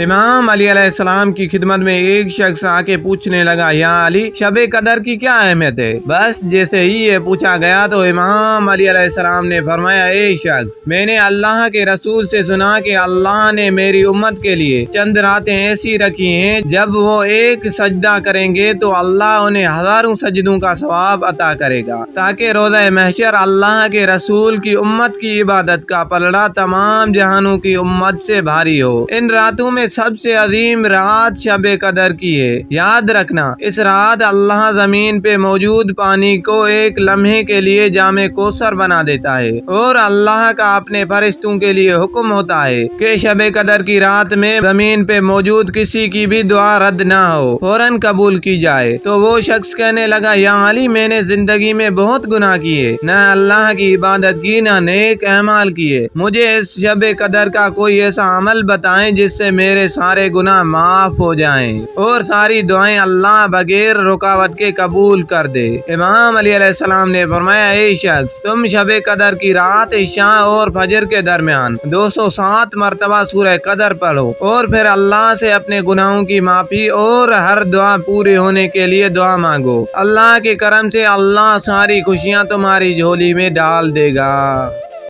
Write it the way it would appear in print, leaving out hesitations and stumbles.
امام علی علیہ السلام کی خدمت میں ایک شخص آ کے پوچھنے لگا، یا علی، شب قدر کی کیا اہمیت ہے؟ بس جیسے ہی یہ پوچھا گیا تو امام علی علیہ السلام نے فرمایا، اے شخص، میں نے اللہ کے رسول سے سنا کہ اللہ نے میری امت کے لیے چند راتیں ایسی رکھی ہیں جب وہ ایک سجدہ کریں گے تو اللہ انہیں ہزاروں سجدوں کا ثواب عطا کرے گا، تاکہ روزہ محشر اللہ کے رسول کی امت کی عبادت کا پلڑا تمام جہانوں کی امت سے بھاری ہو۔ ان راتوں میں سب سے عظیم رات شب قدر کی ہے۔ یاد رکھنا، اس رات اللہ زمین پہ موجود پانی کو ایک لمحے کے لیے جام کوثر بنا دیتا ہے، اور اللہ کا اپنے فرشتوں کے لیے حکم ہوتا ہے کہ شب قدر کی رات میں زمین پہ موجود کسی کی بھی دعا رد نہ ہو، فوراً قبول کی جائے۔ تو وہ شخص کہنے لگا، یا علی، میں نے زندگی میں بہت گناہ کیے، نہ اللہ کی عبادت کی نہ نیک اعمال کیے، مجھے اس شب قدر کا کوئی ایسا عمل بتائیں جس سے میرے سارے گناہ معاف ہو جائیں اور ساری دعائیں اللہ بغیر رکاوٹ کے قبول کر دے۔ امام علی علیہ السلام نے فرمایا، اے شخص، تم شب قدر کی رات عشاء اور فجر کے درمیان 207 مرتبہ سورہ قدر پڑھو، اور پھر اللہ سے اپنے گناہوں کی معافی اور ہر دعا پوری ہونے کے لیے دعا مانگو۔ اللہ کے کرم سے اللہ ساری خوشیاں تمہاری جھولی میں ڈال دے گا۔